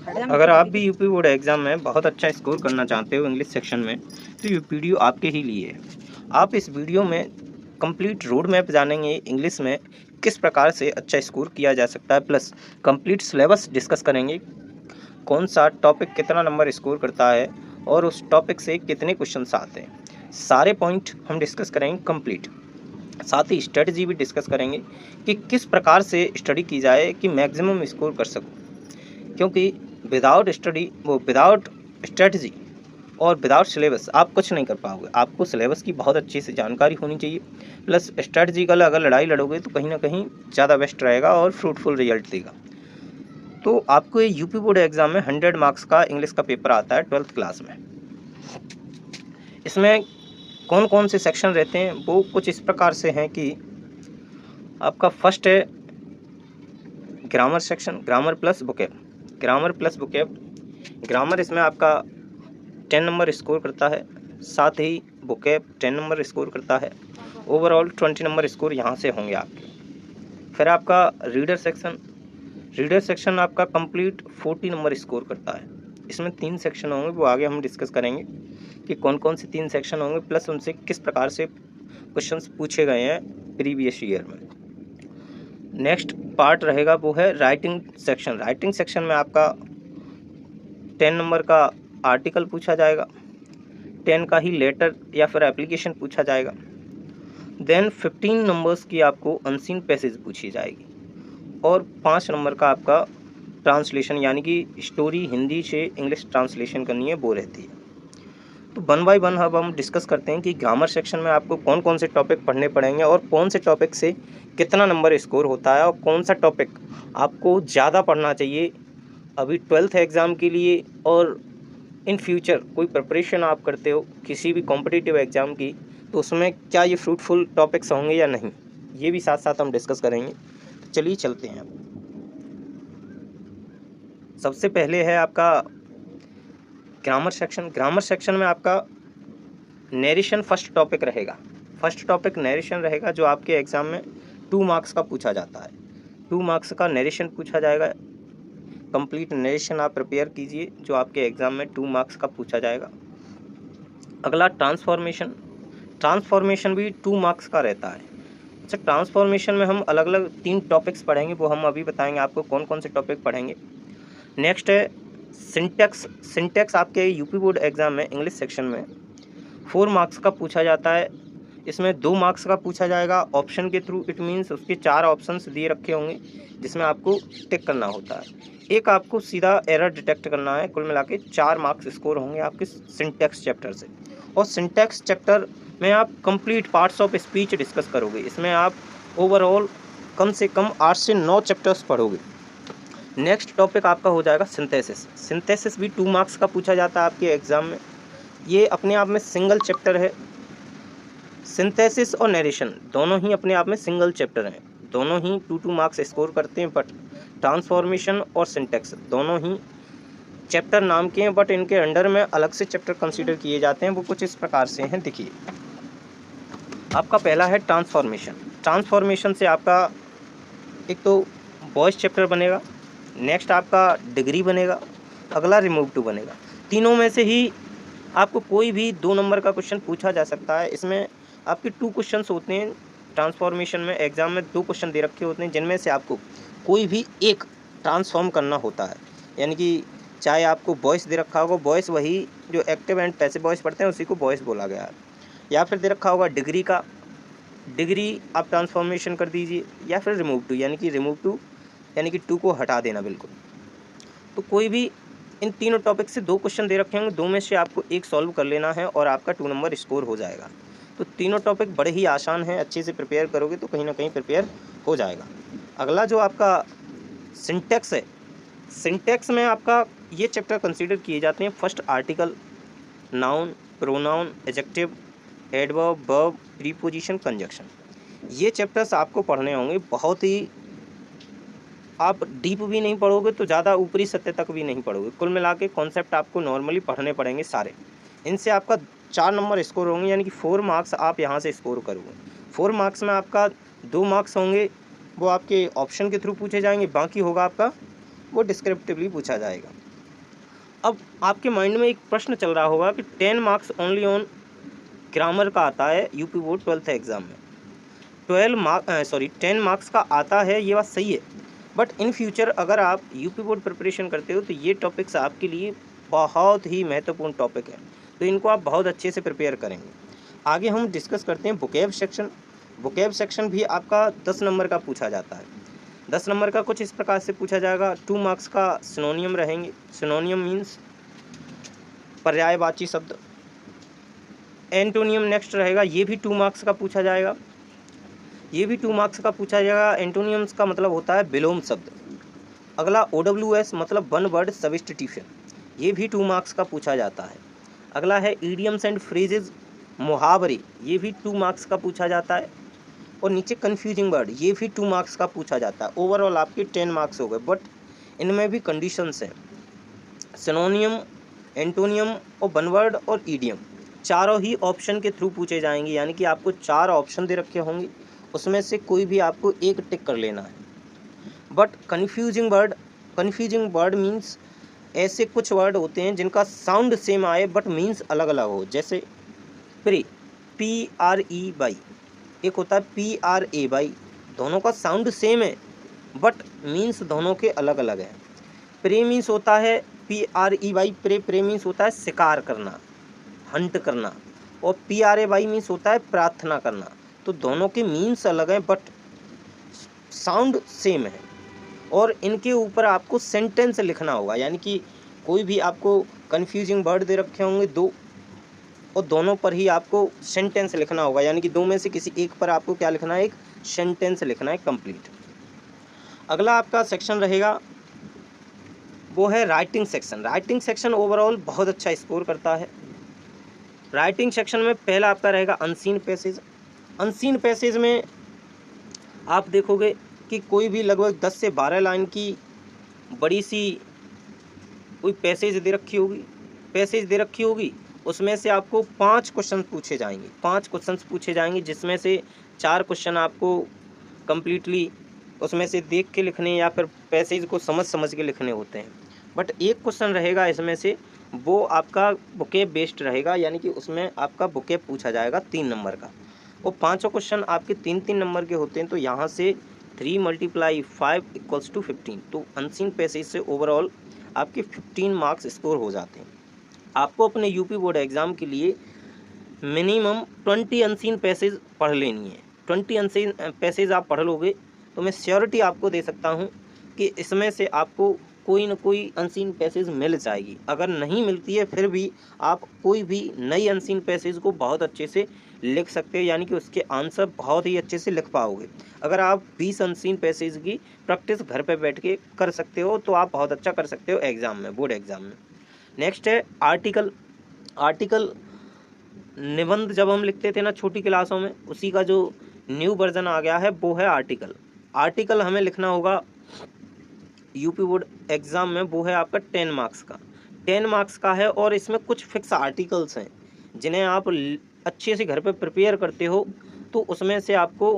अगर आप भी यूपी बोर्ड एग्ज़ाम में बहुत अच्छा स्कोर करना चाहते हो इंग्लिश सेक्शन में, तो ये वीडियो आपके ही लिए है। आप इस वीडियो में कंप्लीट रोड मैप जानेंगे इंग्लिश में किस प्रकार से अच्छा स्कोर किया जा सकता है, प्लस कंप्लीट सिलेबस डिस्कस करेंगे, कौन सा टॉपिक कितना नंबर स्कोर करता है और उस टॉपिक से कितने क्वेश्चंस आते हैं। सारे पॉइंट हम डिस्कस करेंगे कंप्लीट। साथ ही स्ट्रेटजी भी डिस्कस करेंगे कि किस प्रकार से स्टडी की जाए कि मैक्सिमम स्कोर कर सकूं, क्योंकि विदाउट स्ट्रेटजी और विदाउट सिलेबस आप कुछ नहीं कर पाओगे। आपको सिलेबस की बहुत अच्छे से जानकारी होनी चाहिए, प्लस स्ट्रेटजिकल अगर लड़ाई लड़ोगे तो कहीं ना कहीं ज़्यादा बेस्ट रहेगा और फ्रूटफुल रिजल्ट देगा। तो आपको ये यूपी बोर्ड एग्जाम में 100 मार्क्स का इंग्लिश का पेपर आता है 12th क्लास में। इसमें कौन कौन से सेक्शन रहते हैं वो कुछ इस प्रकार से हैं कि आपका फर्स्ट है ग्रामर सेक्शन, ग्रामर प्लस बुकेब। ग्रामर प्लस बुकेब, ग्रामर इसमें आपका 10 नंबर स्कोर करता है, साथ ही बुकेब 10 नंबर स्कोर करता है। ओवरऑल 20 नंबर स्कोर यहाँ से होंगे आपके। फिर आपका रीडर सेक्शन, रीडर सेक्शन आपका कंप्लीट 40 नंबर स्कोर करता है। इसमें 3 सेक्शन होंगे, वो आगे हम डिस्कस करेंगे कि कौन कौन से 3 सेक्शन होंगे, प्लस उनसे किस प्रकार से क्वेश्चंस पूछे गए हैं प्रीवियस ईयर में। नेक्स्ट पार्ट रहेगा वो है राइटिंग सेक्शन। राइटिंग सेक्शन में आपका 10 नंबर का आर्टिकल पूछा जाएगा, 10 का ही लेटर या फिर एप्लीकेशन पूछा जाएगा। देन 15 नंबर्स की आपको अनसीन पैसेज पूछी जाएगी और 5 नंबर का आपका ट्रांसलेशन, यानी कि स्टोरी हिंदी से इंग्लिश ट्रांसलेशन करनी है, वो रहती है। तो वन बाय वन अब हम डिस्कस करते हैं कि ग्रामर सेक्शन में आपको कौन कौन से टॉपिक पढ़ने पड़ेंगे और कौन से टॉपिक से कितना नंबर स्कोर होता है और कौन सा टॉपिक आपको ज़्यादा पढ़ना चाहिए अभी 12th एग्ज़ाम के लिए, और इन फ्यूचर कोई प्रिपरेशन आप करते हो किसी भी कॉम्पिटिटिव एग्ज़ाम की, तो उसमें क्या ये फ्रूटफुल टॉपिक्स होंगे या नहीं, ये भी साथ साथ हम डिस्कस करेंगे। तो चलिए चलते हैं। सबसे पहले है आपका ग्रामर सेक्शन। ग्रामर सेक्शन में आपका नरेशन फर्स्ट टॉपिक रहेगा। फर्स्ट टॉपिक नरेशन रहेगा, जो आपके एग्ज़ाम में 2 मार्क्स का पूछा जाता है। 2 मार्क्स का नरेशन पूछा जाएगा। कंप्लीट नरेशन आप प्रिपेयर कीजिए, जो आपके एग्ज़ाम में 2 मार्क्स का पूछा जाएगा। अगला ट्रांसफॉर्मेशन। ट्रांसफॉर्मेशन भी 2 मार्क्स का रहता है। अच्छा, ट्रांसफॉर्मेशन में हम अलग अलग 3 टॉपिक्स पढ़ेंगे, वो हम अभी बताएंगे आपको कौन कौन से टॉपिक पढ़ेंगे। नेक्स्ट है सिंटेक्स। सिंटेक्स आपके यूपी बोर्ड एग्ज़ाम में इंग्लिश सेक्शन में 4 मार्क्स का पूछा जाता है। इसमें 2 मार्क्स का पूछा जाएगा ऑप्शन के थ्रू। इट मीन्स उसके 4 ऑप्शंस दिए रखे होंगे जिसमें आपको टिक करना होता है। एक आपको सीधा एरर डिटेक्ट करना है। कुल मिला के 4 मार्क्स स्कोर होंगे आपके सिंटेक्स चैप्टर से। और सिंटेक्स चैप्टर में आप complete parts of speech discuss करोगे। इसमें आप ओवरऑल कम से कम 8 से 9 चैप्टर्स पढ़ोगे। नेक्स्ट टॉपिक आपका हो जाएगा सिंथेसिस। सिंथेसिस भी 2 मार्क्स का पूछा जाता है आपके एग्ज़ाम में। ये अपने आप में सिंगल चैप्टर है। सिंथेसिस और नरेशन दोनों ही अपने आप में सिंगल चैप्टर हैं, दोनों ही 2-2 मार्क्स स्कोर करते हैं। बट ट्रांसफॉर्मेशन और सिंटेक्स दोनों ही चैप्टर नाम के हैं, बट इनके अंडर में अलग से चैप्टर कंसीडर किए जाते हैं। वो कुछ इस प्रकार से हैं, देखिए। आपका पहला है ट्रांसफॉर्मेशन। ट्रांसफॉर्मेशन से आपका एक तो वॉइस चैप्टर बनेगा, नेक्स्ट आपका डिग्री बनेगा, अगला रिमूव टू बनेगा। तीनों में से ही आपको कोई भी 2 नंबर का क्वेश्चन पूछा जा सकता है। इसमें आपके 2 क्वेश्चंस होते हैं। ट्रांसफॉर्मेशन में एग्ज़ाम में 2 क्वेश्चन दे रखे होते हैं, जिनमें से आपको कोई भी एक ट्रांसफॉर्म करना होता है। यानी कि चाहे आपको वॉइस दे रखा होगा, वॉइस वही जो एक्टिव एंड पैसिव वॉइस पढ़ते हैं उसी को वॉइस बोला गया है, या फिर दे रखा होगा डिग्री का, डिग्री आप ट्रांसफॉर्मेशन कर दीजिए, या फिर रिमूव टू, यानी कि रिमूव टू यानी कि 2 को हटा देना बिल्कुल। तो कोई भी इन तीनों टॉपिक से 2 क्वेश्चन दे रखे होंगे, 2 में से आपको एक सॉल्व कर लेना है और आपका 2 नंबर स्कोर हो जाएगा। तो तीनों टॉपिक बड़े ही आसान हैं, अच्छे से प्रिपेयर करोगे तो कहीं ना कहीं प्रिपेयर हो जाएगा। अगला जो आपका सिंटेक्स है, सिंटेक्स में आपका ये चैप्टर कंसीडर किए जाते हैं। First article, noun, pronoun, adjective, adverb, verb, preposition, conjunction. ये चैप्टर्स आपको पढ़ने होंगे। बहुत ही आप डीप भी नहीं पढ़ोगे तो ज़्यादा ऊपरी सतह तक भी नहीं पढ़ोगे। कुल मिला के कॉन्सेप्ट आपको नॉर्मली पढ़ने पड़ेंगे सारे। इनसे आपका 4 नंबर स्कोर होंगे, यानी कि 4 मार्क्स आप यहाँ से स्कोर करोगे। 4 मार्क्स में आपका 2 मार्क्स होंगे वो आपके ऑप्शन के थ्रू पूछे जाएंगे, बाकी होगा आपका वो डिस्क्रिप्टिवली पूछा जाएगा। अब आपके माइंड में एक प्रश्न चल रहा होगा कि 10 मार्क्स ओनली ऑन ग्रामर का आता है यूपी बोर्ड 12th एग्ज़ाम में, 10 मार्क्स का आता है, ये बात सही है। बट इन फ्यूचर अगर आप यूपी बोर्ड प्रिपरेशन करते हो तो ये टॉपिक्स आपके लिए बहुत ही महत्वपूर्ण टॉपिक है, तो इनको आप बहुत अच्छे से प्रिपेयर करेंगे। आगे हम डिस्कस करते हैं वोकैब सेक्शन। वोकैब सेक्शन भी आपका 10 नंबर का पूछा जाता है। 10 नंबर का कुछ इस प्रकार से पूछा जाएगा। 2 मार्क्स का सिनोनियम रहेंगे। सिनोनियम मीन्स पर्यायवाची शब्द। एंटोनियम नेक्स्ट रहेगा, ये भी 2 मार्क्स का पूछा जाएगा। ये भी 2 मार्क्स का पूछा जाएगा। एंटोनियम्स का मतलब होता है विलोम शब्द। अगला OWS मतलब वन वर्ड सब्स्टिट्यूशन, ये भी 2 मार्क्स का पूछा जाता है। अगला है इडियम्स एंड फ्रेजेज, मुहावरे, ये भी 2 मार्क्स का पूछा जाता है। और नीचे कन्फ्यूजिंग वर्ड, ये भी 2 मार्क्स का पूछा जाता है। ओवरऑल आपके 10 मार्क्स हो गए, बट इनमें भी कंडीशंस हैं। सिनोनियम, एंटोनियम और वन वर्ड और ईडियम चारों ही ऑप्शन के थ्रू पूछे जाएंगे, यानी कि आपको 4 ऑप्शन दे रखे होंगे, उसमें से कोई भी आपको एक टिक कर लेना है। बट कन्फ्यूजिंग वर्ड मीन्स ऐसे कुछ वर्ड होते हैं जिनका साउंड सेम आए बट मीन्स अलग अलग हो। जैसे प्रे, PREY, एक होता है PRAY, दोनों का साउंड सेम है बट मीन्स दोनों के अलग अलग हैं। प्रे मीन्स होता है PREY, प्रे मीन्स होता है शिकार करना, हंट करना। और PRAY मीन्स होता है प्रार्थना करना। तो दोनों के मीन्स अलग हैं बट साउंड सेम है। और इनके ऊपर आपको सेंटेंस लिखना होगा, यानी कि कोई भी आपको कन्फ्यूजिंग वर्ड दे रखे होंगे दो, और दोनों पर ही आपको सेंटेंस लिखना होगा, यानी कि दो में से किसी एक पर आपको क्या लिखना है, एक सेंटेंस लिखना है कंप्लीट। अगला आपका सेक्शन रहेगा वो है writing section. Writing section overall बहुत अच्छा स्कोर करता है। राइटिंग सेक्शन में पहला आपका रहेगा अनसीन पैसेज। अनसीन पैसेज में आप देखोगे कि कोई भी लगभग 10 से 12 लाइन की बड़ी सी कोई पैसेज दे रखी होगी, उसमें से आपको 5 क्वेश्चन पूछे जाएंगे। 5 क्वेश्चन पूछे जाएंगे जिसमें से 4 क्वेश्चन आपको कम्प्लीटली उसमें से देख के लिखने या फिर पैसेज को समझ के लिखने होते हैं। बट एक क्वेश्चन रहेगा इसमें से, वो आपका वोकैब बेस्ड रहेगा, यानी कि उसमें आपका वोकैब पूछा जाएगा 3 नंबर का। और 5 क्वेश्चन आपके 3-3 नंबर के होते हैं, तो यहाँ से 3 × 5 = 15। तो अनसीन पैसेज से ओवरऑल आपके 15 मार्क्स स्कोर हो जाते हैं। आपको अपने यूपी बोर्ड एग्ज़ाम के लिए मिनिमम 20 अनसीन पैसेज पढ़ लेनी है। 20 अनसीन पैसेज आप पढ़ लोगे तो मैं श्योरिटी आपको दे सकता हूँ कि इसमें से आपको कोई न कोई अनसीन पैसेज मिल जाएगी। अगर नहीं मिलती है फिर भी आप कोई भी नई अनसीन पैसेज को बहुत अच्छे से लिख सकते हो, यानी कि उसके आंसर बहुत ही अच्छे से लिख पाओगे। अगर आप 20 अनसीन पैसेज की प्रैक्टिस घर पे बैठ के कर सकते हो तो आप बहुत अच्छा कर सकते हो एग्ज़ाम में, बोर्ड एग्ज़ाम में। नेक्स्ट है आर्टिकल। निबंध जब हम लिखते थे ना छोटी क्लासों में, उसी का जो न्यू वर्जन आ गया है वो है आर्टिकल हमें लिखना होगा यूपी बोर्ड एग्ज़ाम में। वो है आपका 10 मार्क्स का, 10 मार्क्स का है। और इसमें कुछ फिक्स आर्टिकल्स हैं जिन्हें आप अच्छे से घर पे प्रिपेयर करते हो तो उसमें से आपको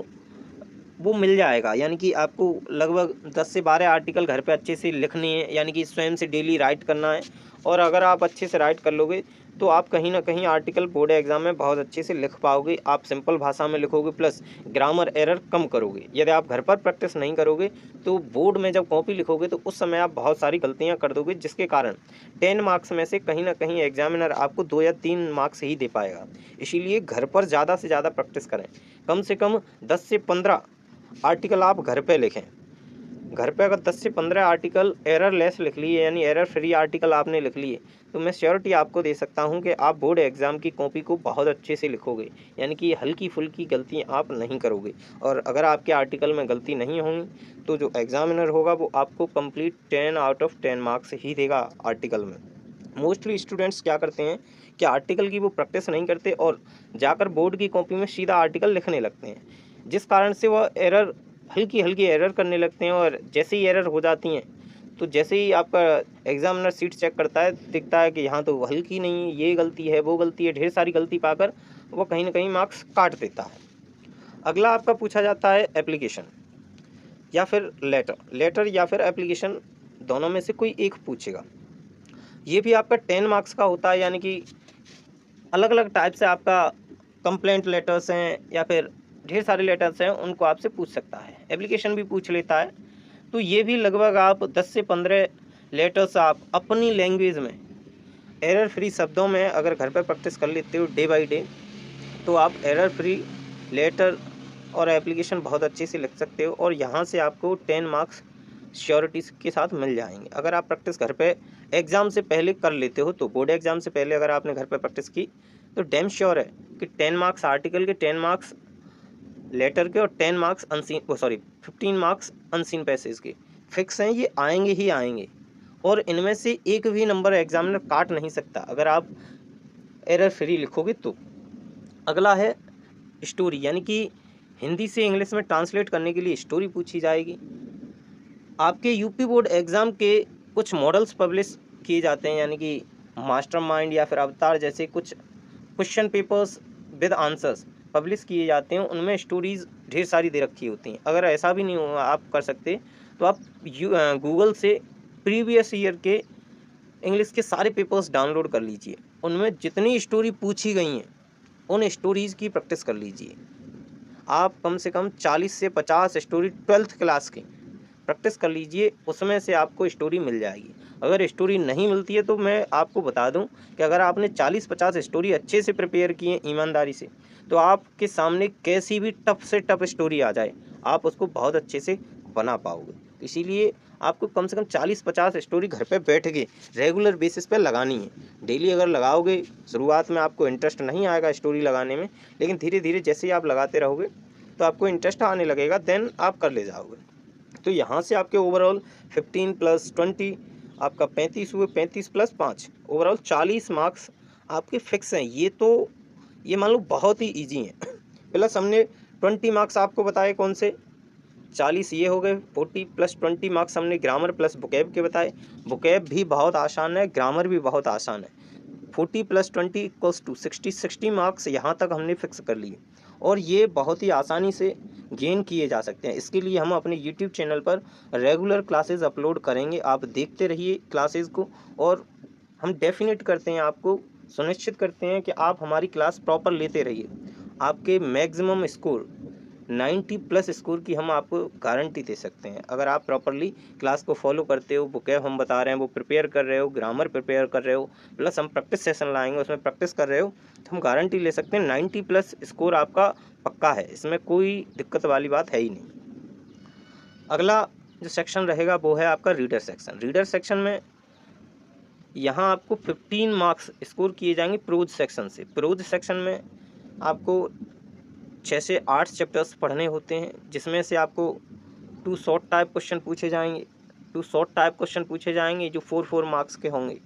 वो मिल जाएगा, यानी कि आपको लगभग 10 से 12 आर्टिकल घर पे अच्छे से लिखने हैं, यानी कि स्वयं से डेली राइट करना है। और अगर आप अच्छे से राइट कर लोगे तो आप कहीं ना कहीं आर्टिकल बोर्ड एग्जाम में बहुत अच्छे से लिख पाओगे। आप सिंपल भाषा में लिखोगे, प्लस ग्रामर एरर कम करोगे। यदि आप घर पर प्रैक्टिस नहीं करोगे तो बोर्ड में जब कॉपी लिखोगे तो उस समय आप बहुत सारी गलतियां कर दोगे, जिसके कारण 10 मार्क्स में से कहीं ना कहीं एग्जामिनर आपको 2 या 3 मार्क्स ही दे पाएगा। इसीलिए घर पर ज़्यादा से ज़्यादा प्रैक्टिस करें। कम से कम 10 से 15 आर्टिकल आप घर पे लिखें। घर पे अगर 10 से 15 आर्टिकल एरर लेस लिख लिए, यानी एरर फ्री आर्टिकल आपने लिख लिए, तो मैं श्योरिटी आपको दे सकता हूं कि आप बोर्ड एग्ज़ाम की कॉपी को बहुत अच्छे से लिखोगे, यानी कि हल्की फुल्की गलती आप नहीं करोगे। और अगर आपके आर्टिकल में गलती नहीं होंगी तो जो एग्ज़ामिनर होगा वो आपको कंप्लीट 10 आउट ऑफ 10 मार्क्स ही देगा आर्टिकल में। मोस्टली स्टूडेंट्स क्या करते हैं कि आर्टिकल की वो प्रैक्टिस नहीं करते और जाकर बोर्ड की कॉपी में सीधा आर्टिकल लिखने लगते हैं, जिस कारण से वह एरर हल्की एरर करने लगते हैं। और जैसे ही एरर हो जाती हैं तो जैसे ही आपका एग्जामिनर सीट चेक करता है दिखता है कि यहाँ तो हल्की नहीं, ये गलती है, वो गलती है, ढेर सारी गलती पाकर वो कहीं ना कहीं मार्क्स काट देता है। अगला आपका पूछा जाता है एप्लीकेशन या फिर लेटर या फिर एप्लीकेशन, दोनों में से कोई एक पूछेगा। ये भी आपका 10 मार्क्स का होता है, यानी कि अलग अलग टाइप से आपका कंप्लेंट लेटर्स हैं या फिर ढेर सारे लेटर्स हैं, उनको आपसे पूछ सकता है। एप्लीकेशन भी पूछ लेता है। तो ये भी लगभग आप 10 से 15 लेटर्स आप अपनी लैंग्वेज में एरर फ्री शब्दों में अगर घर पर प्रैक्टिस कर लेते हो डे बाय डे, तो आप एरर फ्री लेटर और एप्लीकेशन बहुत अच्छे से लिख सकते हो और यहाँ से आपको 10 मार्क्स श्योरिटी के साथ मिल जाएंगे। अगर आप प्रैक्टिस घर पे एग्ज़ाम से पहले कर लेते हो, तो बोर्ड एग्ज़ाम से पहले अगर आपने घर पे प्रैक्टिस की, तो डैम श्योर है कि 10 मार्क्स आर्टिकल के, 10 मार्क्स लेटर के और 10 मार्क्स 15 मार्क्स अनसीन पैसेज के फिक्स हैं, ये आएंगे ही आएंगे। और इनमें से एक भी नंबर एग्जामिनर काट नहीं सकता अगर आप एरर फ्री लिखोगे तो। अगला है स्टोरी, यानी कि हिंदी से इंग्लिश में ट्रांसलेट करने के लिए स्टोरी पूछी जाएगी। आपके यूपी बोर्ड एग्ज़ाम के कुछ मॉडल्स पब्लिश किए जाते हैं, यानी कि मास्टरमाइंड या फिर अवतार जैसे कुछ question papers with answers publish किए जाते हैं। उनमें स्टोरीज़ ढेर सारी दे रखी होती हैं। अगर ऐसा भी नहीं हो आप कर सकते, तो आप गूगल से प्रीवियस ईयर के इंग्लिश के सारे पेपर्स डाउनलोड कर लीजिए। उनमें जितनी स्टोरी पूछी गई हैं उन स्टोरीज़ की प्रैक्टिस कर लीजिए। आप कम से कम 40 से 50 स्टोरी 12th क्लास की प्रैक्टिस कर लीजिए, उसमें से आपको स्टोरी मिल जाएगी। अगर स्टोरी नहीं मिलती है तो मैं आपको बता दूं कि अगर आपने 40-50 स्टोरी अच्छे से प्रिपेयर किए ईमानदारी से, तो आपके सामने कैसी भी टफ से टफ स्टोरी आ जाए आप उसको बहुत अच्छे से बना पाओगे। इसीलिए आपको कम से कम 40-50 स्टोरी घर पे बैठ के रेगुलर बेसिस पे लगानी है। डेली अगर लगाओगे, शुरुआत में आपको इंटरेस्ट नहीं आएगा स्टोरी लगाने में, लेकिन धीरे धीरे जैसे ही आप लगाते रहोगे तो आपको इंटरेस्ट आने लगेगा, देन आप कर ले जाओगे। तो यहाँ से आपके ओवरऑल 15 + 20 आपका 35 हुए, 35 + 5 ओवरऑल 40 मार्क्स आपके फिक्स हैं। ये मान लो बहुत ही ईजी हैं। प्लस हमने 20 मार्क्स आपको बताए कौन से, 40 ये हो गए, 40 + 20 मार्क्स हमने ग्रामर प्लस बुकैब के बताए। बुकैब भी बहुत आसान है, ग्रामर भी बहुत आसान है। 40 + 20 = 60 मार्क्स यहाँ तक हमने फिक्स कर लिए और ये बहुत ही आसानी से गेन किए जा सकते हैं। इसके लिए हम अपने YouTube चैनल पर रेगुलर क्लासेस अपलोड करेंगे, आप देखते रहिए क्लासेस को। और हम डेफिनेट करते हैं, आपको सुनिश्चित करते हैं कि आप हमारी क्लास प्रॉपर लेते रहिए। आपके मैक्सिमम स्कोर 90+ स्कोर की हम आपको गारंटी दे सकते हैं। अगर आप प्रॉपरली क्लास को फॉलो करते हो, बुकैब हम बता रहे हैं वो प्रिपेयर कर रहे हो, ग्रामर प्रिपेयर कर रहे हो, प्लस हम प्रैक्टिस सेशन लाएंगे उसमें प्रैक्टिस कर रहे हो, तो हम गारंटी ले सकते हैं 90+ स्कोर आपका पक्का है। इसमें कोई दिक्कत वाली बात है ही नहीं। अगला जो सेक्शन रहेगा वो है आपका रीडर सेक्शन। रीडर सेक्शन में यहाँ आपको 15 मार्क्स स्कोर किए जाएंगे प्रोज सेक्शन से। प्रोज सेक्शन में आपको 6 से 8 चैप्टर्स पढ़ने होते हैं, जिसमें से आपको 2 शॉर्ट टाइप क्वेश्चन पूछे जाएंगे। 2 शॉर्ट टाइप क्वेश्चन पूछे जाएंगे जो 4 मार्क्स के होंगे।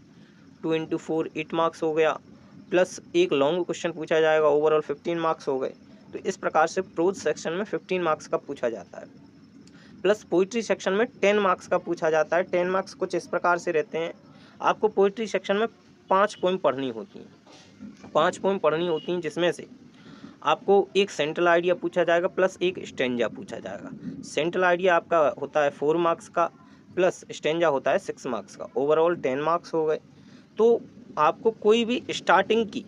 2 × 4 8 मार्क्स हो गया, प्लस एक लॉन्ग क्वेश्चन पूछा जाएगा, ओवरऑल 15 मार्क्स हो गए। तो इस प्रकार से प्रोज सेक्शन में 15 मार्क्स का पूछा जाता है। प्लस पोइट्री सेक्शन में 10 मार्क्स का पूछा जाता है। 10 मार्क्स कुछ इस प्रकार से रहते हैं, आपको पोइट्री सेक्शन में 5 पोइम पढ़नी होती हैं। 5 पोइम पढ़नी होती हैं, जिसमें से आपको एक सेंट्रल आइडिया पूछा जाएगा प्लस एक स्टेंजा पूछा जाएगा। सेंट्रल आइडिया आपका होता है 4 मार्क्स का, प्लस स्टेंजा होता है 6 मार्क्स का, ओवरऑल 10 मार्क्स हो गए। तो आपको कोई भी स्टार्टिंग की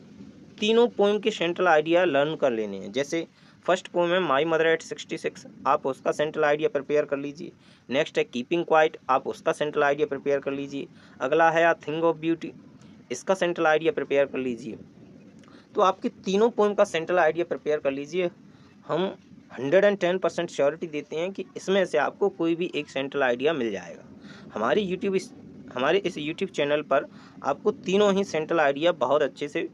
तीनों पोइम के सेंट्रल आइडिया लर्न कर लेने हैं। जैसे फर्स्ट पोइम है माई मदर एट 66, आप उसका सेंट्रल आइडिया प्रिपेयर कर लीजिए। नेक्स्ट है कीपिंग क्वाइट, आप उसका सेंट्रल आइडिया प्रिपेयर कर लीजिए। अगला है आ थिंग ऑफ ब्यूटी, इसका सेंट्रल आइडिया प्रिपेयर कर लीजिए। तो आपकी तीनों पोइम का सेंट्रल आइडिया प्रिपेयर कर लीजिए। हम 110% श्योरिटी देते हैं कि इसमें से आपको कोई भी एक सेंट्रल आइडिया मिल जाएगा। हमारे इस यूट्यूब चैनल पर आपको तीनों ही सेंट्रल आइडिया बहुत अच्छे से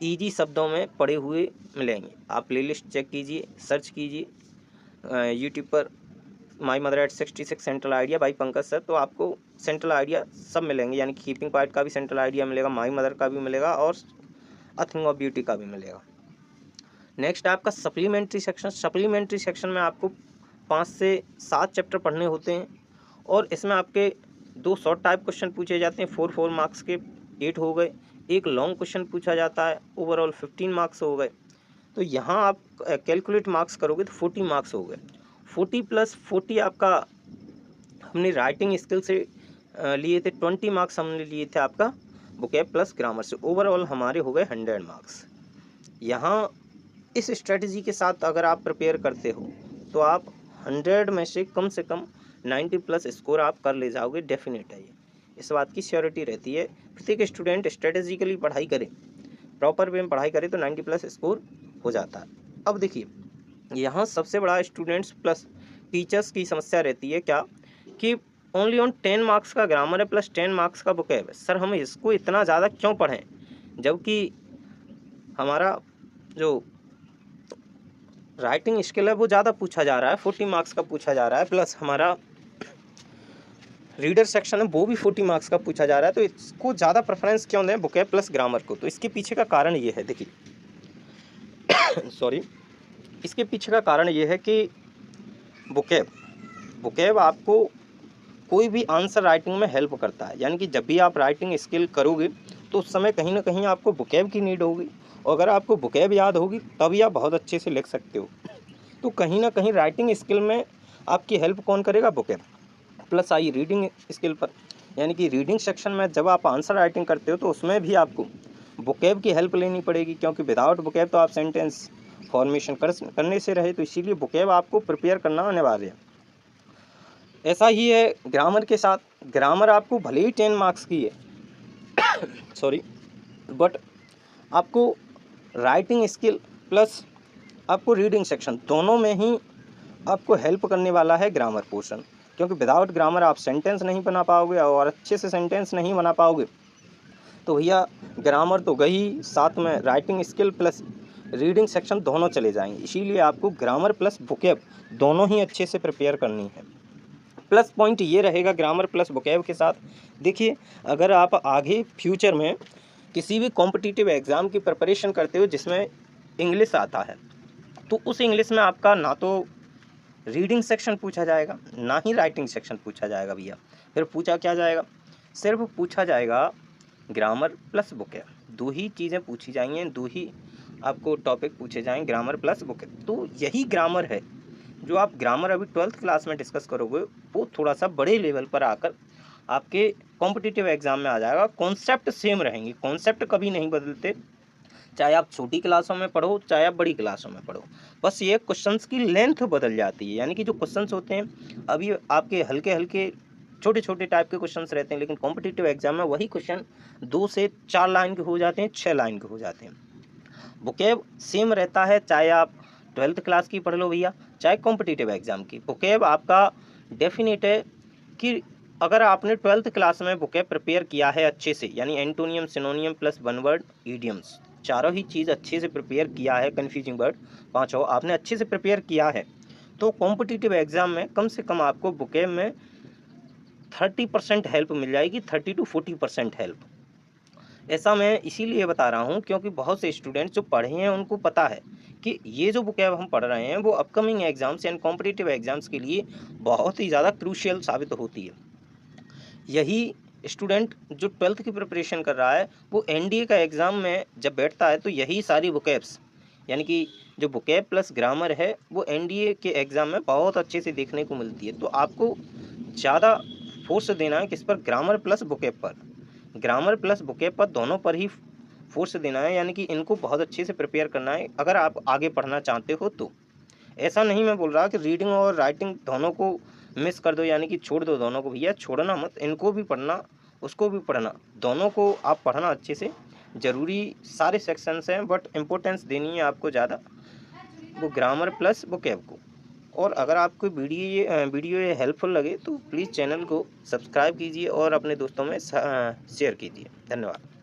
ईजी शब्दों में पढ़े हुए मिलेंगे। आप प्लेलिस्ट चेक कीजिए, सर्च कीजिए यूट्यूब पर my mother eight 66 central idea by Pankaj sir, तो आपको सेंट्रल आइडिया सब मिलेंगे। यानी कीपिंग पार्ट का भी सेंट्रल आइडिया मिलेगा, माई मदर का भी मिलेगा और अ थिंग ऑफ ब्यूटी का भी मिलेगा। नेक्स्ट है आपका सप्लीमेंट्री सेक्शन। सप्लीमेंट्री सेक्शन में आपको 5 से 7 चैप्टर पढ़ने होते हैं और इसमें आपके 2 शॉर्ट टाइप क्वेश्चन पूछे जाते हैं 4 मार्क्स के, 8 हो गए। एक लॉन्ग क्वेश्चन पूछा जाता है, ओवरऑल 15 मार्क्स हो गए। तो यहाँ आप कैलकुलेट मार्क्स करोगे तो 40 मार्क्स हो गए। 40 + 40 आपका हमने राइटिंग स्किल से लिए थे 20 मार्क्स हमने लिए थे आपका वोकैब प्लस ग्रामर से। ओवरऑल हमारे हो गए 100 मार्क्स। यहाँ इस स्ट्रेटजी के साथ अगर आप प्रिपेयर करते हो तो आप 100 में से कम 90 प्लस स्कोर आप कर ले जाओगे, डेफिनेट है ये, इस बात की श्योरिटी रहती है। प्रत्येक स्टूडेंट स्ट्रेटेजिकली पढ़ाई करे, प्रॉपर वे में पढ़ाई करे तो 90 प्लस स्कोर हो जाता है। अब देखिए यहाँ सबसे बड़ा स्टूडेंट्स प्लस टीचर्स की समस्या रहती है क्या कि ओनली ऑन 10 मार्क्स का ग्रामर है प्लस 10 मार्क्स का वोकैब है। सर हम इसको इतना ज़्यादा क्यों पढ़ें, जबकि हमारा जो राइटिंग स्किल है वो ज़्यादा पूछा जा रहा है, 40 मार्क्स का पूछा जा रहा है, प्लस हमारा रीडर सेक्शन है वो भी 40 मार्क्स का पूछा जा रहा है, तो इसको ज़्यादा प्रेफरेंस क्यों दें वोकैब प्लस ग्रामर को। तो इसके पीछे का कारण ये है, देखिए सॉरी, इसके पीछे का कारण ये है कि वोकैब आपको कोई भी आंसर राइटिंग में हेल्प करता है। यानी कि जब भी आप राइटिंग स्किल करोगे तो उस समय कहीं ना कहीं आपको वोकैब की नीड होगी, और अगर आपको वोकैब याद होगी तभी आप बहुत अच्छे से लिख सकते हो। तो कहीं ना कहीं राइटिंग स्किल में आपकी हेल्प कौन करेगा, vocab. Plus I reading skill पर, यानी कि रीडिंग सेक्शन में जब आप आंसर राइटिंग करते हो तो उसमें भी आपको वोकैब की हेल्प लेनी पड़ेगी, क्योंकि विदाउट वोकैब तो आप सेंटेंस फॉर्मेशन करने से रहे, तो इसीलिए वोकैब आपको प्रिपेयर करना अनिवार्य है। ऐसा ही है ग्रामर के साथ। ग्रामर आपको भले ही 10 मार्क्स की है सॉरी, बट आपको राइटिंग स्किल प्लस आपको रीडिंग सेक्शन दोनों में ही आपको हेल्प करने वाला है ग्रामर पोर्शन, क्योंकि विदाउट ग्रामर आप सेंटेंस नहीं बना पाओगे, और अच्छे से सेंटेंस नहीं बना पाओगे तो भैया ग्रामर तो गई, साथ में writing skill plus reading section दोनों चले जाएंगे। इसीलिए आपको ग्रामर प्लस वोकैब दोनों ही अच्छे से प्रिपेयर करनी है। प्लस पॉइंट ये रहेगा ग्रामर प्लस वोकैब के साथ, देखिए अगर आप आगे फ्यूचर में किसी भी कॉम्पिटिटिव एग्ज़ाम की प्रिपरेशन करते हो जिसमें इंग्लिश आता है, तो उस इंग्लिश में आपका ना तो रीडिंग सेक्शन पूछा जाएगा ना ही राइटिंग सेक्शन पूछा जाएगा भैया। फिर पूछा क्या जाएगा, सिर्फ पूछा जाएगा ग्रामर प्लस वोकैब, दो ही चीज़ें पूछी जाएंगी, दो ही आपको टॉपिक पूछे जाएंगे, ग्रामर प्लस वोकैब। तो यही ग्रामर है जो आप ग्रामर अभी 12th क्लास में डिस्कस करोगे, वो थोड़ा सा बड़े लेवल पर आकर आपके कॉम्पिटिटिव एग्जाम में आ जाएगा। कॉन्सेप्ट सेम रहेंगे, कॉन्सेप्ट कभी नहीं बदलते, चाहे आप छोटी क्लासों में पढ़ो चाहे आप बड़ी क्लासों में पढ़ो, बस ये क्वेश्चंस की लेंथ बदल जाती है। यानी कि जो क्वेश्चंस होते हैं अभी आपके हल्के हल्के छोटे छोटे टाइप के क्वेश्चंस रहते हैं, लेकिन कॉम्पिटिटिव एग्जाम में वही क्वेश्चन 2 से 4 लाइन के हो जाते हैं, 6 लाइन के हो जाते हैं। वोकैब सेम रहता है, चाहे आप 12th क्लास की पढ़ लो भैया, चाहे कॉम्पिटिटिव एग्जाम की। वोकैब आपका डेफिनेट है कि अगर आपने 12th क्लास में वोकैब प्रिपेयर किया है अच्छे से, यानी antonym, सिनोनियम plus one word idioms, चारों ही चीज़ अच्छे से प्रिपेयर किया है, कन्फ्यूजिंग वर्ड पाँचों आपने अच्छे से प्रिपेयर किया है, तो कॉम्पिटिटिव एग्जाम में कम से कम आपको वोकैब में 30% हेल्प मिल जाएगी, 30 to 40% हेल्प। ऐसा मैं इसीलिए बता रहा हूँ क्योंकि बहुत से स्टूडेंट्स जो पढ़े हैं उनको पता है कि ये जो वोकैब हम पढ़ रहे हैं वो upcoming exams and competitive exams के लिए बहुत ही ज़्यादा क्रूशियल साबित होती है। यही स्टूडेंट जो 12th की प्रिपरेशन कर रहा है वो एनडीए का एग्ज़ाम में जब बैठता है तो यही सारी वोकैब्स, यानी कि जो वोकैब प्लस ग्रामर है वो एनडीए के एग्ज़ाम में बहुत अच्छे से देखने को मिलती है। तो आपको ज़्यादा फोर्स देना है किस पर, ग्रामर प्लस वोकैब पर, ग्रामर प्लस वोकैब पर दोनों पर ही फोर्स देना है, यानी कि इनको बहुत अच्छे से प्रिपेयर करना है अगर आप आगे पढ़ना चाहते हो तो। ऐसा नहीं मैं बोल रहा कि रीडिंग और राइटिंग दोनों को मिस कर दो, यानी कि छोड़ दो दोनों को, भैया छोड़ना मत, इनको भी पढ़ना उसको भी पढ़ना, दोनों को आप पढ़ना अच्छे से, ज़रूरी सारे सेक्शंस हैं बट इम्पोर्टेंस देनी है आपको ज़्यादा वो ग्रामर प्लस वोकैब को। और अगर आपको वीडियो ये हेल्पफुल लगे तो प्लीज़ चैनल को सब्सक्राइब कीजिए और अपने दोस्तों में शेयर कीजिए। धन्यवाद।